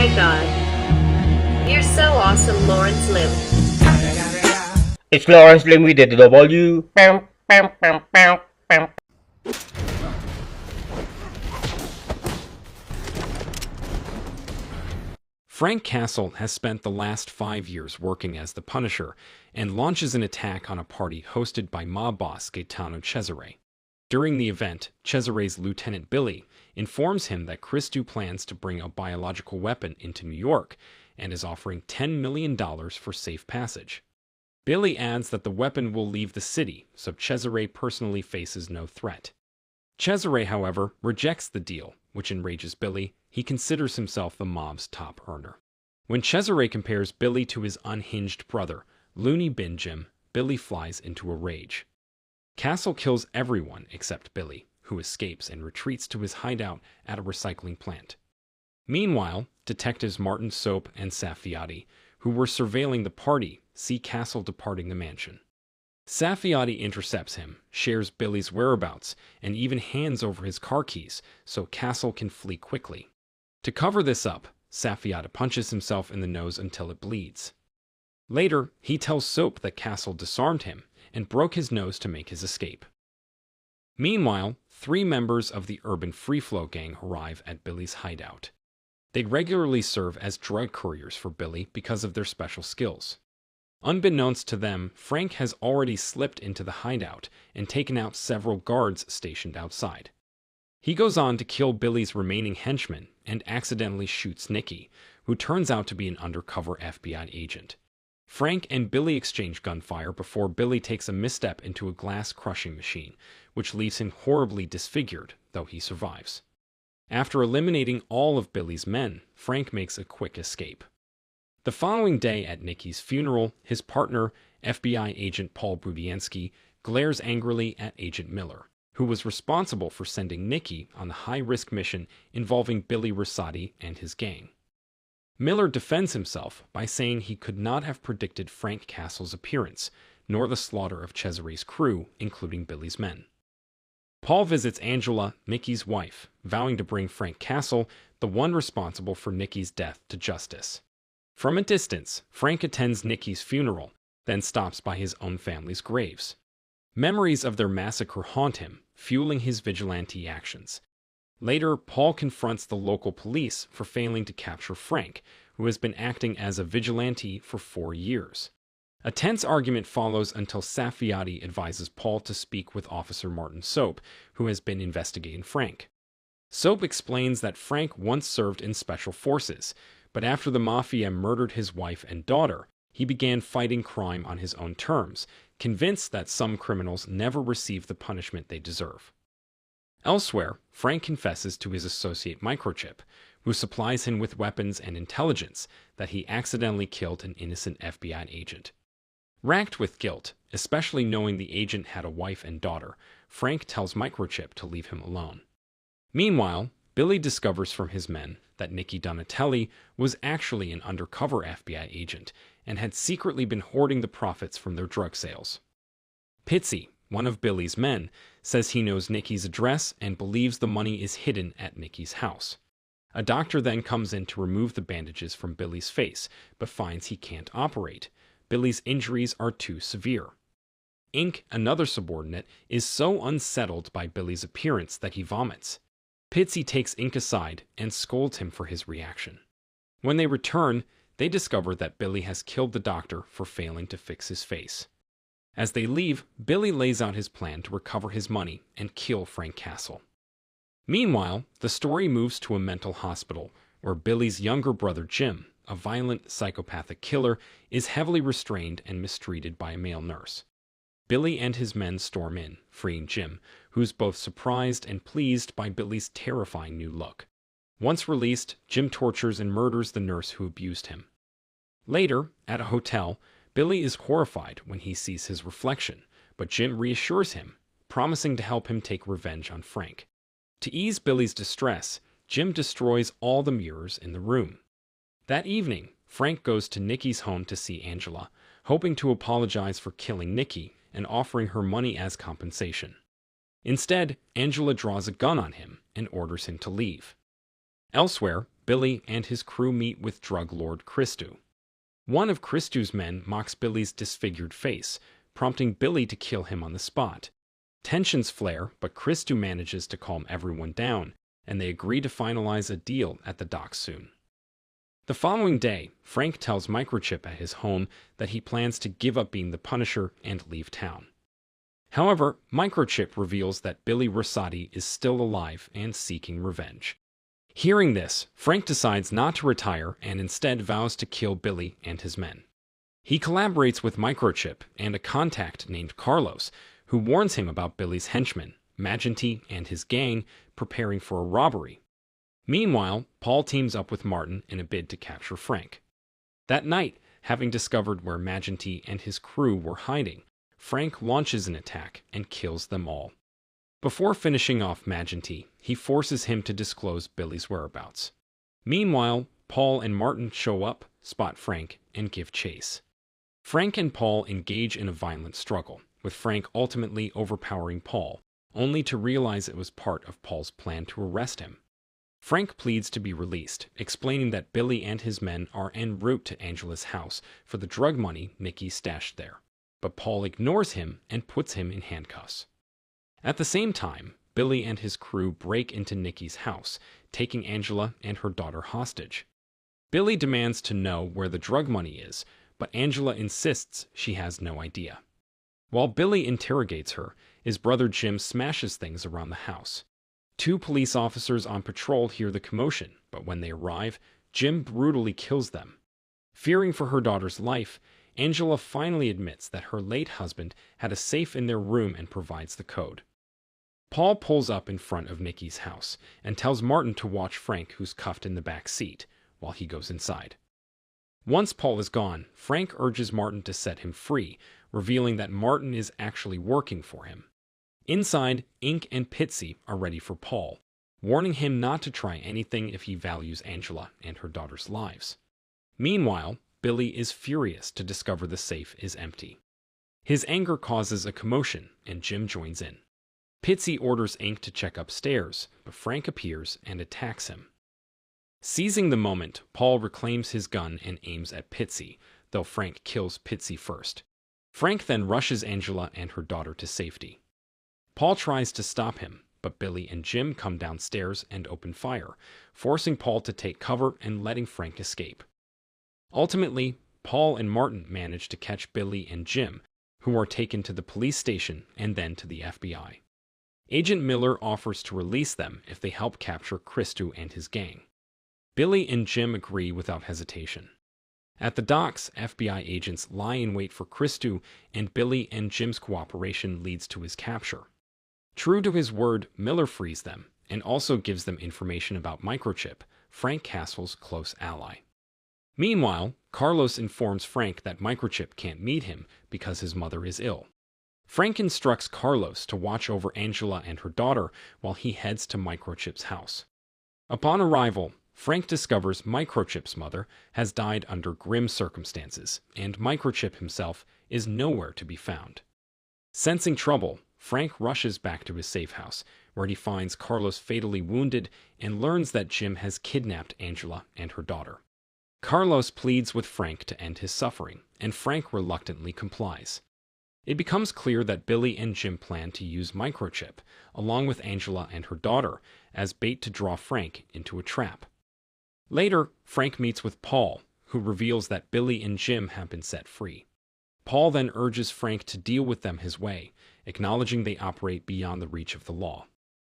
my god. You're so awesome, Lawrence Lim. It's Lawrence Lim with the W. Bam, bam, bam, bam, bam. Frank Castle has spent the last 5 years working as the Punisher and launches an attack on a party hosted by mob boss Gaetano Cesare. During the event, Cesare's Lieutenant Billy informs him that Christou plans to bring a biological weapon into New York and is offering $10 million for safe passage. Billy adds that the weapon will leave the city, so Cesare personally faces no threat. Cesare, however, rejects the deal, which enrages Billy. He considers himself the mob's top earner. When Cesare compares Billy to his unhinged brother, Looney Bin Jim, Billy flies into a rage. Castle kills everyone except Billy, who escapes and retreats to his hideout at a recycling plant. Meanwhile, detectives Martin Soap and Saffiati, who were surveilling the party, see Castle departing the mansion. Saffiati intercepts him, shares Billy's whereabouts, and even hands over his car keys so Castle can flee quickly. To cover this up, Saffiati punches himself in the nose until it bleeds. Later, he tells Soap that Castle disarmed him and broke his nose to make his escape. Meanwhile, 3 members of the Urban Free Flow gang arrive at Billy's hideout. They regularly serve as drug couriers for Billy because of their special skills. Unbeknownst to them, Frank has already slipped into the hideout and taken out several guards stationed outside. He goes on to kill Billy's remaining henchmen and accidentally shoots Nikki, who turns out to be an undercover FBI agent. Frank and Billy exchange gunfire before Billy takes a misstep into a glass crushing machine, which leaves him horribly disfigured, though he survives. After eliminating all of Billy's men, Frank makes a quick escape. The following day at Nikki's funeral, his partner, FBI agent Paul Budiansky, glares angrily at Agent Miller, who was responsible for sending Nikki on the high-risk mission involving Billy Rosati and his gang. Miller defends himself by saying he could not have predicted Frank Castle's appearance, nor the slaughter of Cesare's crew, including Billy's men. Paul visits Angela, Nikki's wife, vowing to bring Frank Castle, the one responsible for Nikki's death, to justice. From a distance, Frank attends Nikki's funeral, then stops by his own family's graves. Memories of their massacre haunt him, fueling his vigilante actions. Later, Paul confronts the local police for failing to capture Frank, who has been acting as a vigilante for 4 years. A tense argument follows until Saffiati advises Paul to speak with Officer Martin Soap, who has been investigating Frank. Soap explains that Frank once served in special forces, but after the Mafia murdered his wife and daughter, he began fighting crime on his own terms, convinced that some criminals never receive the punishment they deserve. Elsewhere, Frank confesses to his associate Microchip, who supplies him with weapons and intelligence, that he accidentally killed an innocent FBI agent. Racked with guilt, especially knowing the agent had a wife and daughter, Frank tells Microchip to leave him alone. Meanwhile, Billy discovers from his men that Nicky Donatelli was actually an undercover FBI agent and had secretly been hoarding the profits from their drug sales. Pitsy, one of Billy's men, says he knows Nicky's address and believes the money is hidden at Nicky's house. A doctor then comes in to remove the bandages from Billy's face, but finds he can't operate. Billy's injuries are too severe. Ink, another subordinate, is so unsettled by Billy's appearance that he vomits. Pitsy takes Ink aside and scolds him for his reaction. When they return, they discover that Billy has killed the doctor for failing to fix his face. As they leave, Billy lays out his plan to recover his money and kill Frank Castle. Meanwhile, the story moves to a mental hospital where Billy's younger brother Jim, a violent psychopathic killer, is heavily restrained and mistreated by a male nurse. Billy and his men storm in, freeing Jim, who's both surprised and pleased by Billy's terrifying new look. Once released, Jim tortures and murders the nurse who abused him. Later, at a hotel, Billy is horrified when he sees his reflection, but Jim reassures him, promising to help him take revenge on Frank. To ease Billy's distress, Jim destroys all the mirrors in the room. That evening, Frank goes to Nicky's home to see Angela, hoping to apologize for killing Nicky and offering her money as compensation. Instead, Angela draws a gun on him and orders him to leave. Elsewhere, Billy and his crew meet with drug lord Christou. One of Christou's men mocks Billy's disfigured face, prompting Billy to kill him on the spot. Tensions flare, but Christou manages to calm everyone down, and they agree to finalize a deal at the docks soon. The following day, Frank tells Microchip at his home that he plans to give up being the Punisher and leave town. However, Microchip reveals that Billy Rosati is still alive and seeking revenge. Hearing this, Frank decides not to retire and instead vows to kill Billy and his men. He collaborates with Microchip and a contact named Carlos, who warns him about Billy's henchmen, Magenty and his gang, preparing for a robbery. Meanwhile, Paul teams up with Martin in a bid to capture Frank. That night, having discovered where Magenty and his crew were hiding, Frank launches an attack and kills them all. Before finishing off Magenty, he forces him to disclose Billy's whereabouts. Meanwhile, Paul and Martin show up, spot Frank, and give chase. Frank and Paul engage in a violent struggle, with Frank ultimately overpowering Paul, only to realize it was part of Paul's plan to arrest him. Frank pleads to be released, explaining that Billy and his men are en route to Angela's house for the drug money Nikki stashed there, but Paul ignores him and puts him in handcuffs. At the same time, Billy and his crew break into Nikki's house, taking Angela and her daughter hostage. Billy demands to know where the drug money is, but Angela insists she has no idea. While Billy interrogates her, his brother Jim smashes things around the house. Two police officers on patrol hear the commotion, but when they arrive, Jim brutally kills them. Fearing for her daughter's life, Angela finally admits that her late husband had a safe in their room and provides the code. Paul pulls up in front of Nikki's house and tells Martin to watch Frank, who's cuffed in the back seat, while he goes inside. Once Paul is gone, Frank urges Martin to set him free, revealing that Martin is actually working for him. Inside, Ink and Pitsy are ready for Paul, warning him not to try anything if he values Angela and her daughter's lives. Meanwhile, Billy is furious to discover the safe is empty. His anger causes a commotion, and Jim joins in. Pitsy orders Ink to check upstairs, but Frank appears and attacks him. Seizing the moment, Paul reclaims his gun and aims at Pitsy, though Frank kills Pitsy first. Frank then rushes Angela and her daughter to safety. Paul tries to stop him, but Billy and Jim come downstairs and open fire, forcing Paul to take cover and letting Frank escape. Ultimately, Paul and Martin manage to catch Billy and Jim, who are taken to the police station and then to the FBI. Agent Miller offers to release them if they help capture Christou and his gang. Billy and Jim agree without hesitation. At the docks, FBI agents lie in wait for Christou, and Billy and Jim's cooperation leads to his capture. True to his word, Miller frees them, and also gives them information about Microchip, Frank Castle's close ally. Meanwhile, Carlos informs Frank that Microchip can't meet him because his mother is ill. Frank instructs Carlos to watch over Angela and her daughter while he heads to Microchip's house. Upon arrival, Frank discovers Microchip's mother has died under grim circumstances, and Microchip himself is nowhere to be found. Sensing trouble, Frank rushes back to his safe house, where he finds Carlos fatally wounded and learns that Jim has kidnapped Angela and her daughter. Carlos pleads with Frank to end his suffering, and Frank reluctantly complies. It becomes clear that Billy and Jim plan to use Microchip, along with Angela and her daughter, as bait to draw Frank into a trap. Later, Frank meets with Paul, who reveals that Billy and Jim have been set free. Paul then urges Frank to deal with them his way, acknowledging they operate beyond the reach of the law.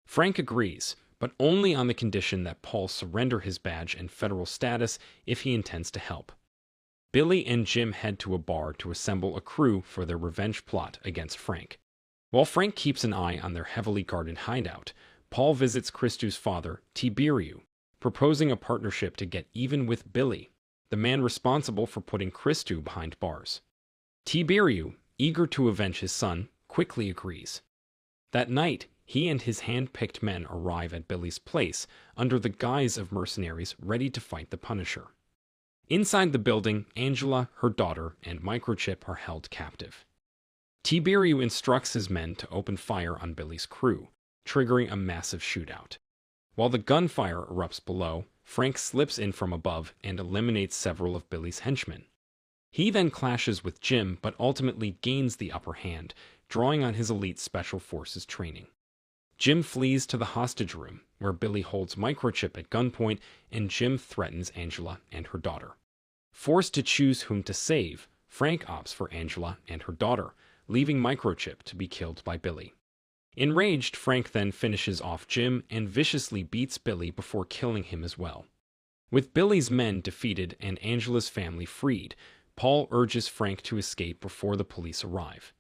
Frank agrees, but only on the condition that Paul surrender his badge and federal status if he intends to help. Billy and Jim head to a bar to assemble a crew for their revenge plot against Frank. While Frank keeps an eye on their heavily guarded hideout, Paul visits Christou's father, Tiberiu, proposing a partnership to get even with Billy, the man responsible for putting Christou behind bars. Tiberiu, eager to avenge his son, quickly agrees. That night, he and his hand-picked men arrive at Billy's place under the guise of mercenaries ready to fight the Punisher. Inside the building, Angela, her daughter, and Microchip are held captive. Tiberiu instructs his men to open fire on Billy's crew, triggering a massive shootout. While the gunfire erupts below, Frank slips in from above and eliminates several of Billy's henchmen. He then clashes with Jim but ultimately gains the upper hand, drawing on his elite special forces training. Jim flees to the hostage room, where Billy holds Microchip at gunpoint and Jim threatens Angela and her daughter. Forced to choose whom to save, Frank opts for Angela and her daughter, leaving Microchip to be killed by Billy. Enraged, Frank then finishes off Jim and viciously beats Billy before killing him as well. With Billy's men defeated and Angela's family freed, Paul urges Frank to escape before the police arrive.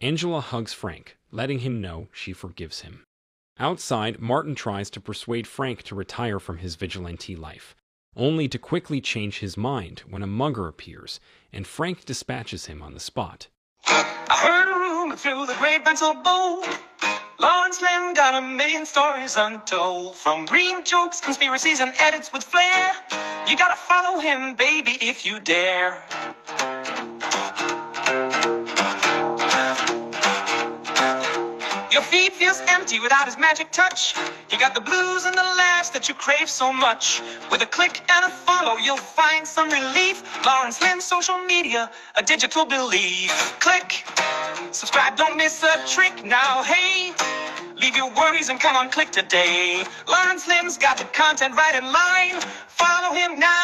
Angela hugs Frank, letting him know she forgives him. Outside, Martin tries to persuade Frank to retire from his vigilante life, only to quickly change his mind when a mugger appears, and Frank dispatches him on the spot. I heard a rumor through the grapevine so bold. Lawrence Lim got a million stories untold. From green jokes, conspiracies, and edits with flair. You gotta follow him, baby, if you dare. Your feet feels empty without his magic touch. You got the blues and the laughs that you crave so much. With a click and a follow, you'll find some relief. Lawrence Lim, social media, a digital belief. Click, subscribe, don't miss a trick. Now, hey, leave your worries and come on, click today. Lawrence Lim's got the content right in line. Follow him now.